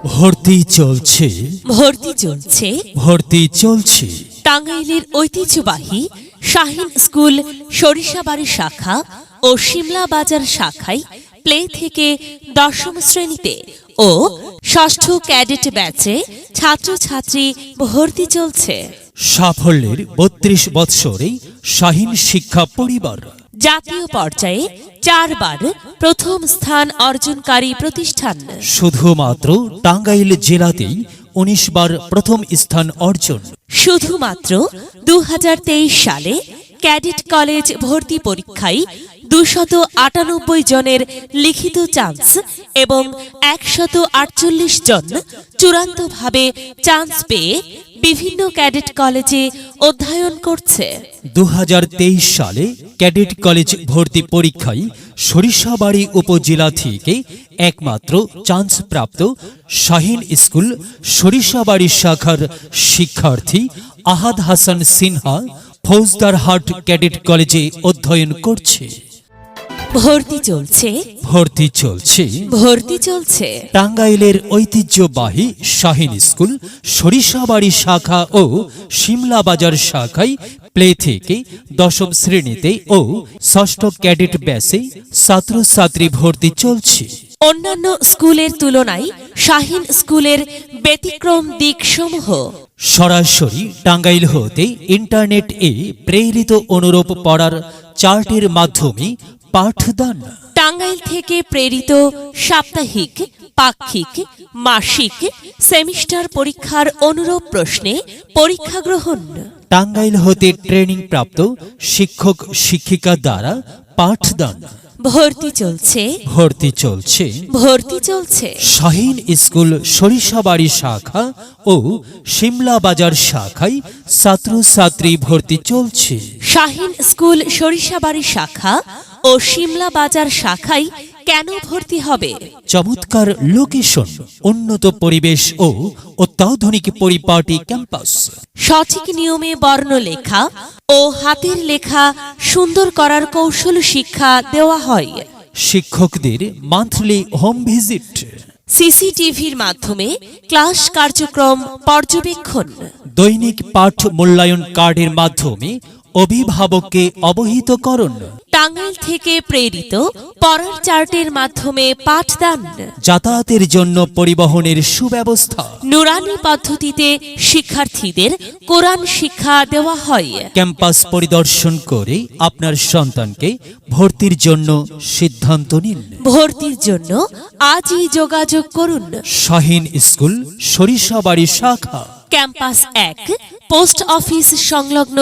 ভর্তি চলছে ভর্তি চলছে ভর্তি চলছে টাঙ্গাইলের ঐতিহ্যবাহী শাহিন স্কুল সরিষাবাড়ি শাখা ও শিমলা বাজার শাখায় প্লে থেকে দশম শ্রেণীতে ও ষষ্ঠ ক্যাডেট ব্যাচে ছাত্রছাত্রী ভর্তি চলছে। সাফল্যের ৩২ বৎসরে শাহিন শিক্ষা পরিবার জাতীয় পর্যায়ে ৪ বার প্রথম স্থান অর্জনকারী প্রতিষ্ঠান। শুধুমাত্র টাঙ্গাইল জেলাতেই ১৯ বার প্রথম স্থান অর্জন। শুধুমাত্র ২০২৩ সালে ক্যাডেট কলেজ ভর্তি পরীক্ষায় ২৯৮ জনের লিখিত চান্স এবং ১৪৮ জন চূড়ান্তভাবে চান্স পেয়ে বিভিন্ন ক্যাডেট কলেজে অধ্যয়ন করছে। ২০২৩ সালে ক্যাডেট কলেজ ভর্তি পরীক্ষায় সরিষাবাড়ি উপজেলা থেকে একমাত্র চান্স প্রাপ্ত শাহিন স্কুল সরিষাবাড়ি শাখার শিক্ষার্থী আহাদ হাসান সিনহা ফৌজদারহাট ক্যাডেট কলেজে অধ্যয়ন করছে। ভর্তি চলছে ভর্তি চলছে ভর্তি চলছে টাঙ্গাইলের ঐতিহ্যবাহী শাহিন স্কুল সরিষাবাড়ি শাখা ও শিমলা বাজার শাখায় প্লে থেকে দশম শ্রেণীতে ও ষষ্ঠ ক্যাডেট ব্যাচে ছাত্রছাত্রী ভর্তি চলছে। অন্যান্য স্কুলের তুলনায় শাহিন স্কুলের ব্যতিক্রম দিকসমূহ: সরাসরি টাঙ্গাইল হতে ইন্টারনেট এ প্রেরিত অনুরূপ পড়ার চার্টের মাধ্যমে পাঠদান। টাঙ্গাইল থেকে প্রেরিত সাপ্তাহিক, পাক্ষিক, মাসিক, সেমিস্টার পরীক্ষার অনুরূপ প্রশ্নে পরীক্ষা গ্রহণ। টাঙ্গাইল হতে ট্রেনিং প্রাপ্ত শিক্ষক শিক্ষিকা দ্বারা পাঠদান। ভর্তি চলছে ভর্তি চলছে ভর্তি চলছে শাহিন স্কুল সরিষাবাড়ি শাখা ও শিমলা বাজার শাখায় ছাত্রছাত্রী ভর্তি চলছে। শাহিন স্কুল সরিষাবাড়ি শাখা ও শিমলা বাজার শাখায় কেন ভর্তি হবে? চমৎকার লোকেশন, উন্নত পরিবেশ ও অত্যাধুনিক পরিপাটি ক্যাম্পাস। সঠিক নিয়মে বর্ণলেখা ও হাতের লেখা সুন্দর করার কৌশল শিক্ষা দেওয়া হয়। শিক্ষকদের মান্থলি হোম ভিজিট। সিসিটিভির মাধ্যমে ক্লাস কার্যক্রম পর্যবেক্ষণ। দৈনিক পাঠ মূল্যায়ন কার্ডের মাধ্যমে অভিভাবককে অবহিতকরণ। টাঙ্গাইল থেকে প্রেরিত পড়ার চার্টের মাধ্যমে পাঠদান। যাতায়াতের জন্য পরিবহনের সুব্যবস্থা। নুরানি পদ্ধতিতে শিক্ষার্থীদের কোরআন শিক্ষা দেওয়া হয়। ক্যাম্পাস পরিদর্শন করে আপনার সন্তানকে ভর্তির জন্য সিদ্ধান্ত নিন। ভর্তির জন্য আজই যোগাযোগ করুন। শাহিন স্কুল সরিষাবাড়ি শাখা, ক্যাম্পাস ১, পোস্ট অফিস সংলগ্ন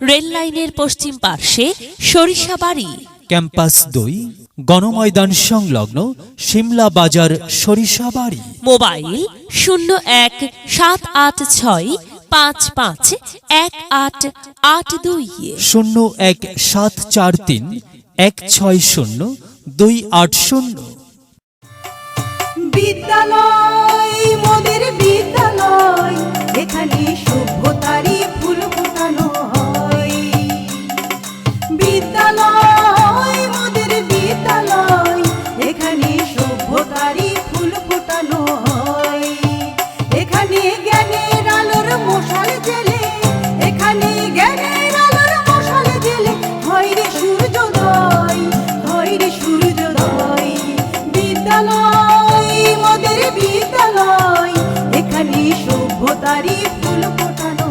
রেল লাইনের পশ্চিম পার্শ্বে সরিষাবাড়ি। ক্যাম্পাস ২, গণময়দান সংলগ্ন শিমলা বাজার সরিষাবাড়ি। মোবাইল 0174351882 0174316028 বিদ্যালয় মোদের বিদ্যালয়, এখানে সভ্যতারই ফুল ফোটানো হয়। বিদ্যালয় মোদের বিদ্যালয়, এখানে সভ্যতারই ফুল ফোটানো হয়। এখানে জ্ঞানের আলোর মশাল জেলে, এখানে জ্ঞানের আলোর মশাল জেলে হয় রে সূর্যোদয়, হয় রে সূর্যোদয়। বিদ্যালয় মোদের বিদ্যালয়, এখানে সভ্যতারই ফুল ফোটানো